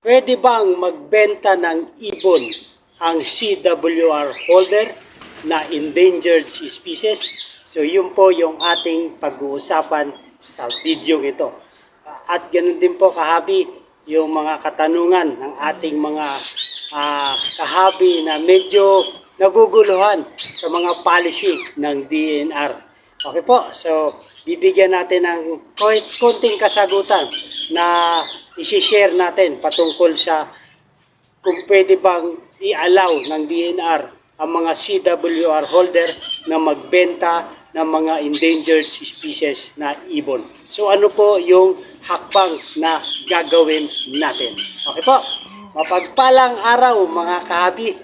Pwede bang magbenta ng ibon ang CWR holder na endangered species? So yun po yung ating pag-uusapan sa video ito. At ganoon din po kahabi yung mga katanungan ng ating mga kahabi na medyo naguguluhan sa mga policy ng DNR. Okay po, so bibigyan natin ng konting kasagutan na isi-share natin patungkol sa kung pwede bang i-allow ng DNR ang mga CWR holder na magbenta ng mga endangered species na ibon. So ano po yung hakbang na gagawin natin? Okay po, mapagpalang araw mga kahabi.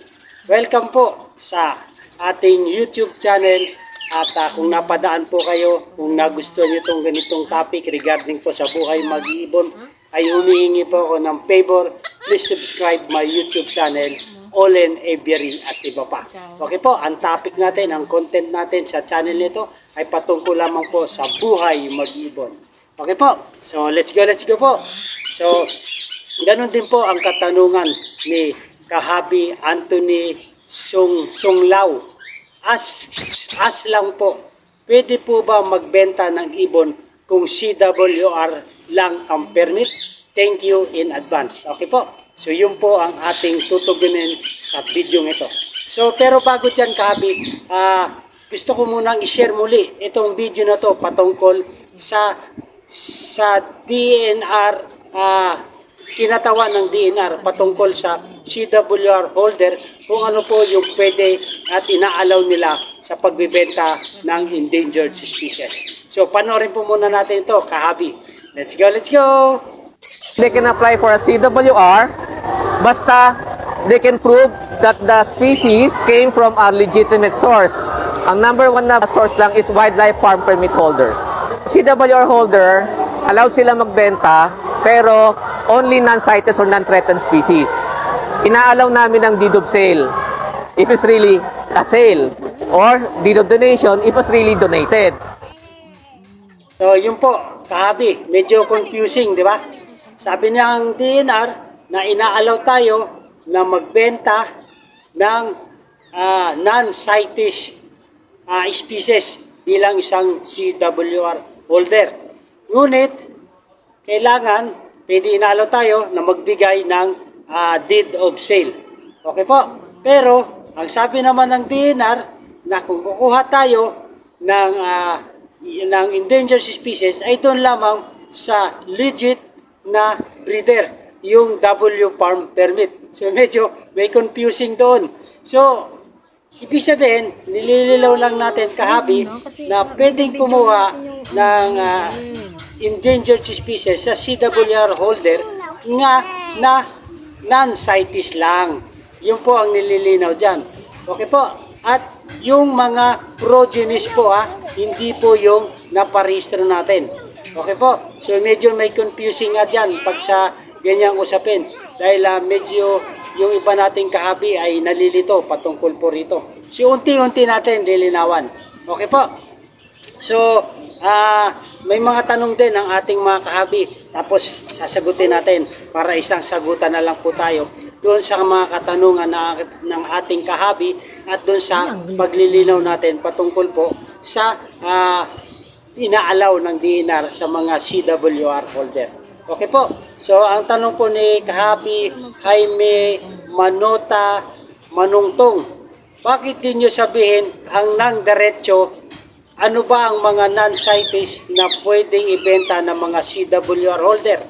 Welcome po sa ating YouTube channel. At kung napadaan po kayo, kung nagustuhan nyo itong ganitong topic regarding po sa buhay mag-iibon, ay humihingi po ako ng favor. Please subscribe my YouTube channel, Olen Aviary at iba pa. Okay po, ang topic natin, ang content natin sa channel nito ay patungkol lamang po sa buhay mag-iibon. Okay po, so let's go po. So, ganun din po ang katanungan ni Kahabi Anthony Songlao. As lang po, pwede po ba magbenta ng ibon kung CWR lang ang permit? Thank you in advance. Okay po? So yun po ang ating tutugunin sa video ito. So pero bago dyan kahabi, gusto ko munang i-share muli itong video na to patungkol sa DNR, kinatawan ng DNR patungkol sa CWR holder kung ano po yung pwede at inaalaw nila sa pagbibenta ng endangered species. So panoorin po muna natin ito, kahabi. Let's go! They can apply for a CWR basta they can prove that the species came from a legitimate source. Ang number one na source lang is wildlife farm permit holders. CWR holder, allowed sila magbenta pero only non-CITES or non-threatened species. Inaalaw namin ang deed of sale if it's really a sale or deed of donation if it's really donated. So yun po, kahabi, medyo confusing, di ba? Sabi ng DNR na inaalaw tayo na magbenta ng non-CITES species bilang isang CWR holder. Ngunit, kailangan, pwede inaalaw tayo na magbigay ng deed of sale. Okay po? Pero, ang sabi naman ng DNR na kung kukuha tayo ng endangered species ay doon lamang sa legit na breeder, yung W farm permit. So medyo may confusing doon. So, ibig sabihin, nilililaw lang natin kahabi na pwedeng kumuha ng endangered species sa CWR holder nga na non-CITES lang. Yun po ang nililinaw dyan. Okay po? At yung mga progenies po, hindi po yung naparehistro natin. Okay po? So medyo may confusing nga dyan pag sa ganyang usapin. Dahil medyo yung iba nating kahabi ay nalilito patungkol po rito. So unti-unti natin lilinawan. Okay po? So, may mga tanong din ang ating mga kahabi. Tapos sasagutin natin para isang sagutan na lang po tayo doon sa mga katanungan ng ating kahabi at doon sa paglilinaw natin patungkol po sa inaalaw ng DNR sa mga CWR holder. Okay po. So, ang tanong po ni kahabi Jaime Manota Manungtong, bakit din nyo sabihin ang nang diretso? Ano ba ang mga non-CITES na pwedeng ibenta ng mga CWR holder?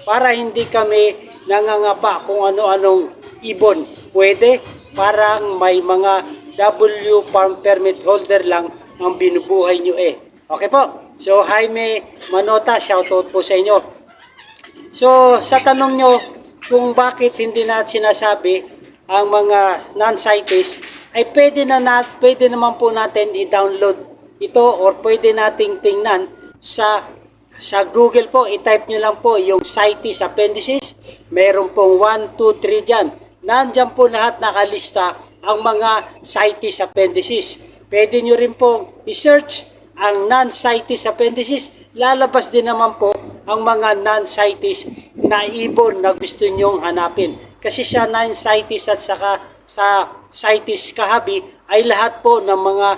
Para hindi kami nangangapa kung ano-anong ibon pwede, parang may mga W farm permit holder lang ang binubuhay nyo Okay po? So Jaime Manota, shoutout po sa inyo. So sa tanong nyo kung bakit hindi natin sinasabi ang mga non-CITES ay pwede naman po natin i-download ito or pwede nating tingnan sa Google po. I-type nyo lang po yung CITES appendices. Meron pong 1, 2, 3 dyan. Nandyan po lahat nakalista ang mga CITES appendices. Pwede nyo rin pong i-search ang non-CITES appendices. Lalabas din naman po ang mga non-CITES na ibon na gusto nyong hanapin. Kasi sa non-CITES at saka sa CITES kahabi ay lahat po ng mga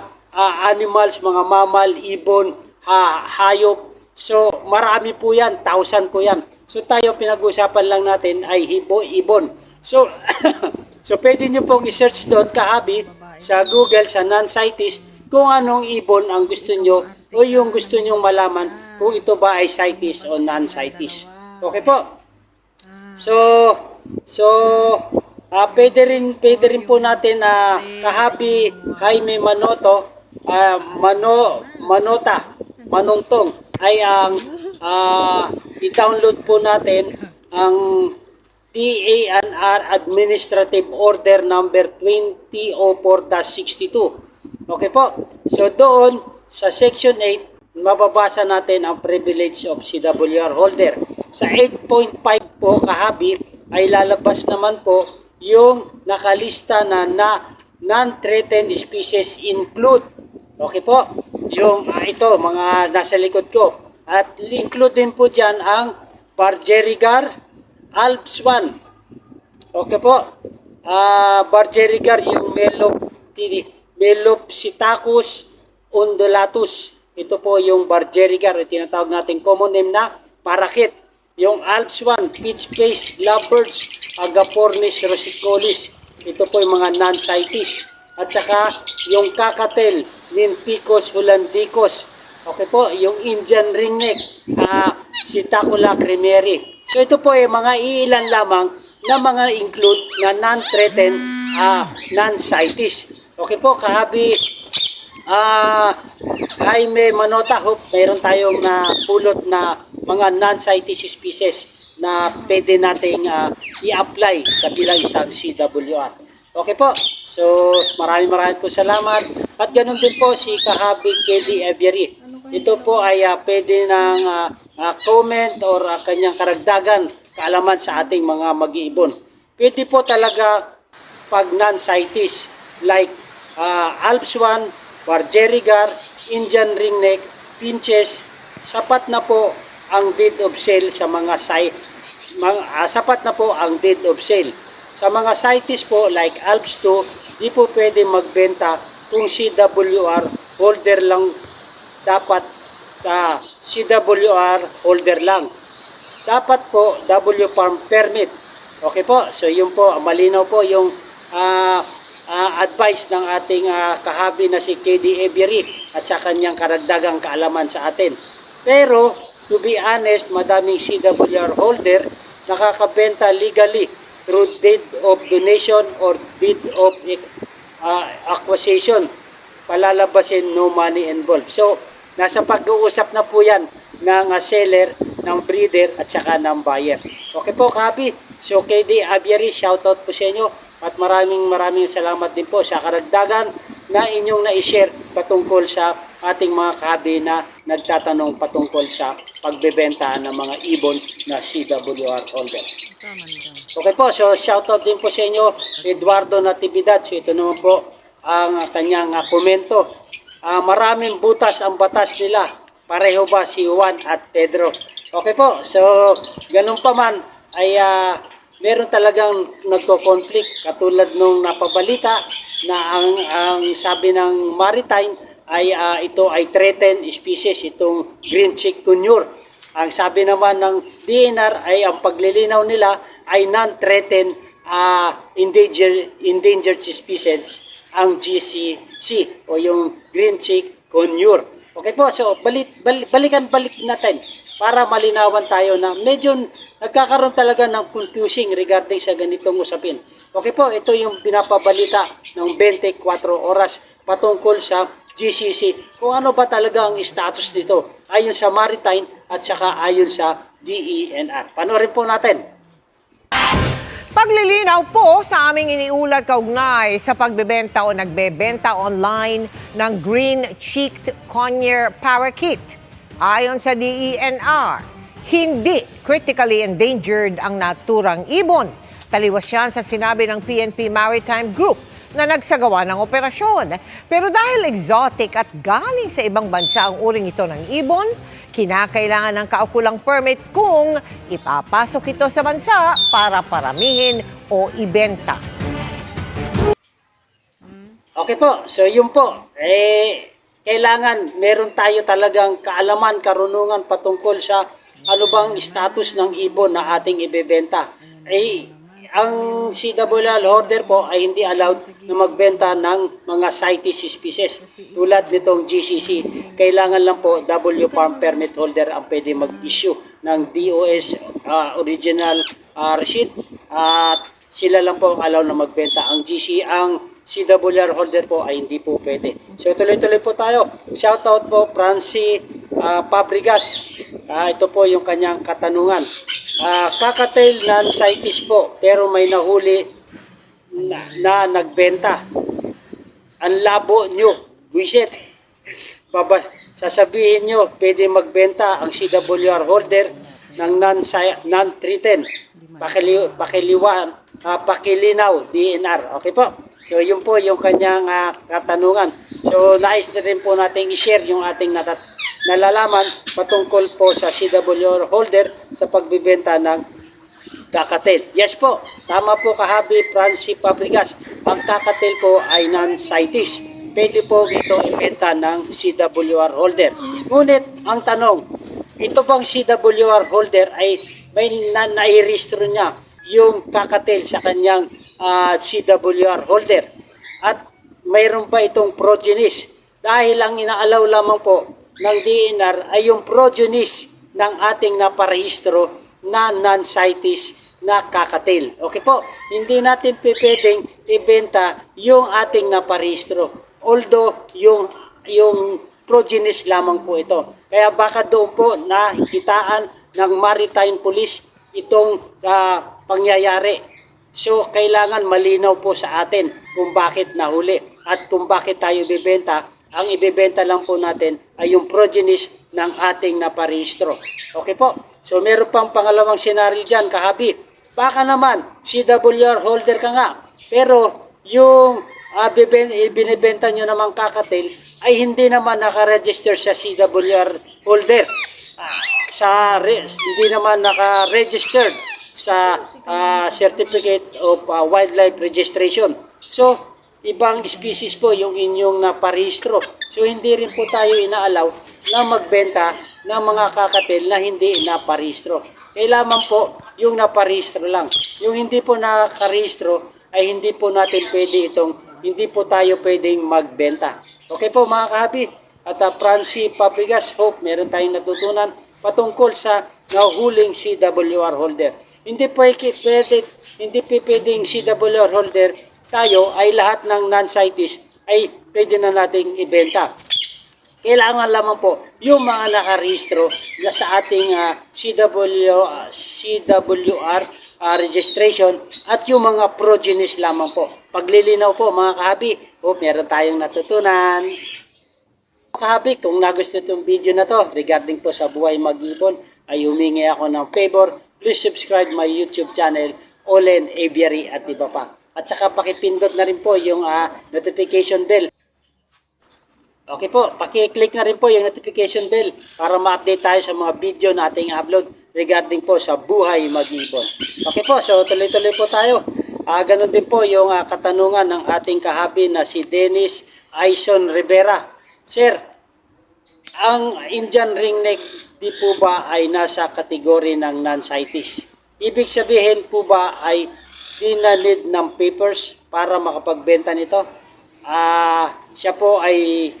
animals, mga mammal, ibon, hayop. So marami po yan, 1,000 po yan. So tayo pinag-uusapan lang natin ay ibon. So so pwede nyo pong i-search doon kahabi sa Google, sa non-CITES, kung anong ibon ang gusto nyo o yung gusto nyong malaman kung ito ba ay CITES o non-CITES. Okay po. So pwede rin po natin kahabi Jaime Manotong ay ang i-download po natin ang DANR Administrative Order number 2004-62. Okay po. So doon sa section 8 mababasa natin ang privilege of CWR holder. Sa 8.5 po kahabi ay lalabas naman po yung nakalista na non-threatened species include. Okay po. Yung ito mga nasa likod ko. At include din po dyan ang Bargerigar Alps 1. Okay po. Bargerigar yung Melopsitacus undulatus. Ito po yung Bargerigar, tinatawag natin common name na parakit. Yung Alps 1, pitch-faced lovebirds, Agapornis rosicolis. Ito po yung mga non-CITES. At saka yung Kakatel, Ninpicus hollandicus. Okay po, yung Indian ringneck, Sitacula cremeri. So ito po ay mga iilan lamang na mga include na non-threatened non-CITES. Okay po, kahabi Jaime Manotahop, mayroon tayong pulot na mga non-CITES species na pwede nating i-apply sa bilang isang CWR. Okay po, so maraming po salamat. At ganun din po si kahabi KD Aviary. Ito po ay pwede ng comment or kanyang karagdagan kaalaman sa ating mga mag-iibon. Pwede po talaga pag non-CITES like Alps 1, Bargerigar, Indian ringneck, pinches, sapat na po ang deed of sale sa mga sapat na po ang deed of sale. Sa mga CITES po like Alps 2, di po pwede magbenta kung CWR holder lang dapat CWR holder lang. Dapat po W farm permit. Okay po. So yun po malinaw po yung advice ng ating kahabi na si KD Aviary at sa kanyang karagdagang kaalaman sa atin. Pero to be honest, madaming CWR holder nakakabenta legally through deed of donation or deed of acquisition. Palalabasin, no money involved. So nasa pag-uusap na po yan ng seller, ng breeder at saka ng buyer. Okay po kahabi. So KD Aviary, shoutout po sa inyo. At maraming salamat din po sa karagdagan na inyong na-share patungkol sa ating mga kahabi na nagtatanong patungkol sa pagbebenta ng mga ibon na CWR holder. Okay po, so shoutout din po sa inyo, Eduardo Natividad. So ito naman po ang kanyang komento. Maraming butas ang batas nila. Pareho ba si Juan at Pedro? Okay po, so ganun pa man ay meron talagang nagko-conflict katulad nung napabalita na ang sabi ng maritime ay ito ay threatened species, itong green cheek conure. Ang sabi naman ng DNR ay ang paglilinaw nila ay non-threatened endangered species, ang GCC o yung green cheek conure. Okay po, so balik natin para malinawan tayo na medyo nagkakaroon talaga ng confusing regarding sa ganitong usapin. Okay po, ito yung pinapabalita ng 24 oras patungkol sa GCC. Kung ano ba talaga ang status nito ayon sa maritime at saka ayon sa DENR. Panoorin po natin. Paglilinaw po sa aming iniulat kaugnay sa pagbebenta o nagbebenta online ng green-cheeked conure parakeet. Ayon sa DENR, hindi critically endangered ang naturang ibon. Taliwas yan sa sinabi ng PNP Maritime Group na nagsagawa ng operasyon. Pero dahil exotic at galing sa ibang bansa ang uring ito ng ibon, kinakailangan ng kaukulang permit kung ipapasok ito sa bansa para paramihin o ibenta. Okay po, so yun po. Kailangan meron tayo talagang kaalaman, karunungan patungkol sa ano bang status ng ibon na ating ibebenta. Ang CWR holder po ay hindi allowed na magbenta ng mga CITES species tulad nitong GCC. Kailangan lang po W Farm Permit holder ang pwede mag-issue ng DOS original receipt at sila lang po ang allowed na magbenta. Ang CWR holder po ay hindi po pwede. So tuloy-tuloy po tayo. Shoutout po Francie Fabregas. Ito po yung kanyang katanungan. Kakatail non-CITES po pero may nahuli na nagbenta. Ang labo nyo. Buisit. Sasabihin nyo pwede magbenta ang CWR holder ng non-threatened. Pakilinaw DNR. Okay po. So yun po yung kanyang katanungan. So nais na rin po natin i-share yung ating nalalaman patungkol po sa CWR holder sa pagbibenta ng kakatel. Yes po, tama po kahabi Francie Fabregas. Ang kakatel po ay non-CITES. Pwede po ito ibenta ng CWR holder. Ngunit ang tanong, ito bang CWR holder ay may nairehistro niya yung kakatel sa kanyang CWR holder? At mayroon pa itong progenies? Dahil ang inaalaw lamang po ng DNR ay yung progenies ng ating naparehistro na non-CITES na kakatil. Okay po, hindi natin pwedeng ibenta yung ating naparehistro. Although yung progenies lamang po ito. Kaya baka doon po nakikitaan ng Maritime Police itong pangyayari. So kailangan malinaw po sa atin kung bakit nahuli at kung bakit tayo bibenta. Ang ibebenta lang po natin ay yung progenies ng ating naparehistro. Okay po. So meron pang pangalawang senaryo dyan, kahabi. Baka naman, CWR holder ka nga. Pero yung binibenta nyo namang kakatil ay hindi naman nakaregister sa CWR holder. Hindi naman naka-registered sa Certificate of Wildlife Registration. So, ibang species po yung inyong naparehistro. So, hindi rin po tayo inaalaw na magbenta ng mga kakatil na hindi naparehistro. Kailangan po yung naparehistro lang. Yung hindi po nakarehistro ay hindi po natin pwede hindi po tayo pwedeng magbenta. Okay po mga kahabi. At Francie Fabregas, hope meron tayong natutunan patungkol sa nahuling CWR holder. Hindi pwedeng CWR holder tayo ay lahat ng non-CITES ay pwede na nating ibenta. Kailangan lamang po yung mga nakarehistro na sa ating CWR registration at yung mga progenies lamang po. Paglilinaw po mga kahabi, meron tayong natutunan. Kahabi, kung nagustuhan itong video na to regarding po sa buhay mag-ibon, ay humingi ako ng favor. Please subscribe my YouTube channel, Olen Aviary at iba pa. At saka pakipindot na rin po yung notification bell. Okay po, paki-click na rin po yung notification bell para ma-update tayo sa mga video na ating upload regarding po sa buhay mag-ibon. Okay po, so tuloy-tuloy po tayo. Ganun din po yung katanungan ng ating kahabi na si Dennis Aison Rivera. Sir, ang Indian ringneck di po ba ay nasa kategory ng non-CITES? Ibig sabihin po ba ay di na need ng papers para makapagbenta nito? Siya po ay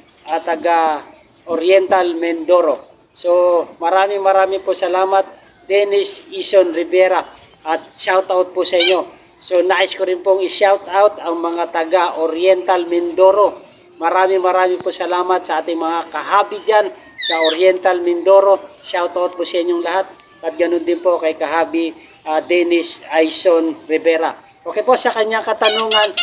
taga Oriental Mindoro. So maraming po salamat Dennis Aison Rivera at shout out po sa inyo. So nais ko rin pong i-shout out ang mga taga Oriental Mindoro. Maraming po salamat sa ating mga kahabi dyan sa Oriental Mindoro. Shout out po sa inyong lahat. At ganun din po kay kahabi Dennis Aison Rivera. Okay po, sa kanyang katanungan,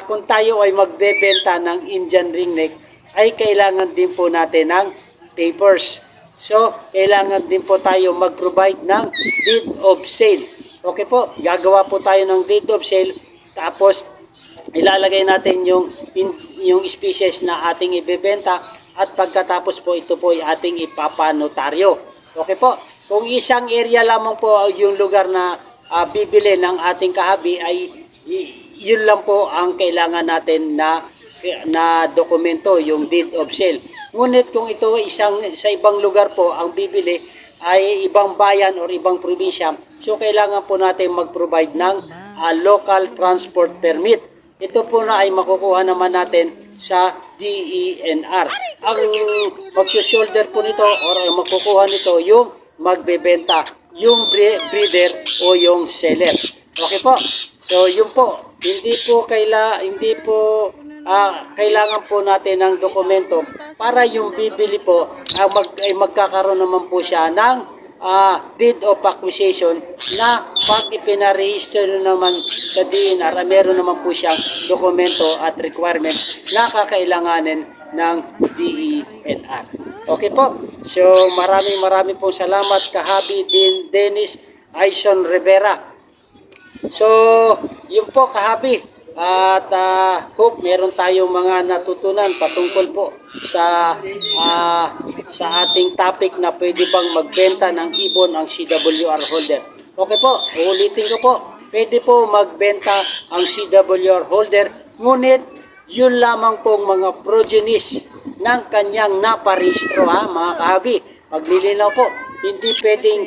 kung tayo ay magbebenta ng Indian ringneck, ay kailangan din po natin ng papers. So, kailangan din po tayo mag-provide ng deed of sale. Okay po, gagawa po tayo ng deed of sale. Tapos, ilalagay natin yung species na ating ibebenta at pagkatapos po ito po ay ating ipapanotaryo. Okay po? Kung isang area lamang po yung lugar na bibili ng ating kahabi ay yun lang po ang kailangan natin na dokumento, yung deed of sale. Ngunit kung ito ay sa ibang lugar po ang bibili ay ibang bayan or ibang probinsya, so kailangan po natin mag-provide ng local transport permit. Ito po na ay makukuha naman natin sa DENR. Ang magsusolder po nito or ang makukuha nito yung magbebenta, yung breeder o yung seller. Okay po. So yun po. Hindi po kailangan po natin ng dokumento para yung bibili po ay magkakaroon naman po siya ng deed of acquisition na pag ipinaregister naman sa DNR, meron naman po siyang dokumento at requirements na kakailanganin ng DENR. Okay po. So maraming pong salamat kahabi Dennis Aison Rivera. So yun po kahabi. At hope meron tayong mga natutunan patungkol po sa ating topic na pwede bang magbenta ng ibon ang CWR holder. Okay po, ulitin ko po. Pwede po magbenta ang CWR holder, ngunit yun lamang pong mga progenies ng kanyang naparehistro mga kahabi. Paglilinaw po, hindi pwedeng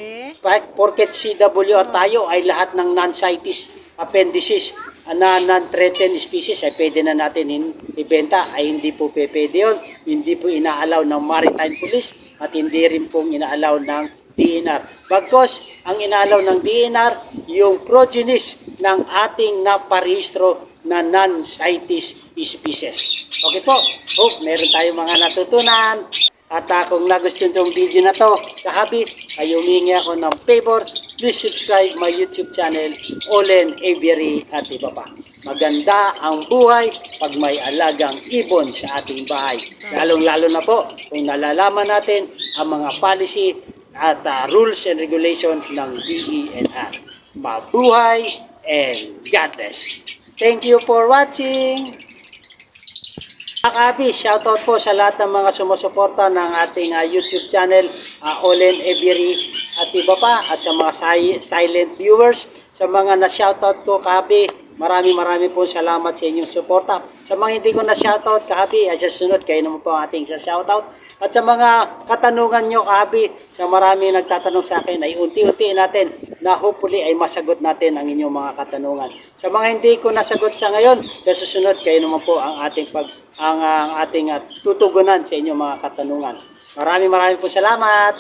porket CWR tayo ay lahat ng non-CITES appendices na non-threatened species ay pwede na natin ibenta, ay hindi po pwede yun. Hindi po inaalaw ng Maritime Police at hindi rin po inaalaw ng DNR. Bagkos, ang inaalaw ng DNR, yung progenies ng ating naparehistro na non-CITES species. Okay po, hope meron tayong mga natutunan. At kung nagustuhan itong video na to, kahabi, ay humingi ako ng favor, please subscribe my YouTube channel, Olen Aviary at iba pa. Maganda ang buhay pag may alagang ibon sa ating bahay. Lalong-lalo na po kung nalalaman natin ang mga policy at rules and regulations ng DENR. Mabuhay and God bless. Thank you for watching. Kahabi, shoutout po sa lahat ng mga sumusuporta ng ating YouTube channel, Olen Aviary at iba pa, at sa mga silent viewers, sa mga na-shoutout ko kahabi, maraming po salamat sa inyong suporta. Sa mga hindi ko na-shoutout kahabi, ay sa sunod kayo naman po ang ating shoutout. At sa mga katanungan nyo kahabi, sa marami nagtatanong sa akin, ay unti-unti natin na hopefully ay masagot natin ang inyong mga katanungan. Sa mga hindi ko nasagot sa ngayon, sa susunod kayo naman po ang ating tutugunan sa inyong mga katanungan. Maraming po salamat.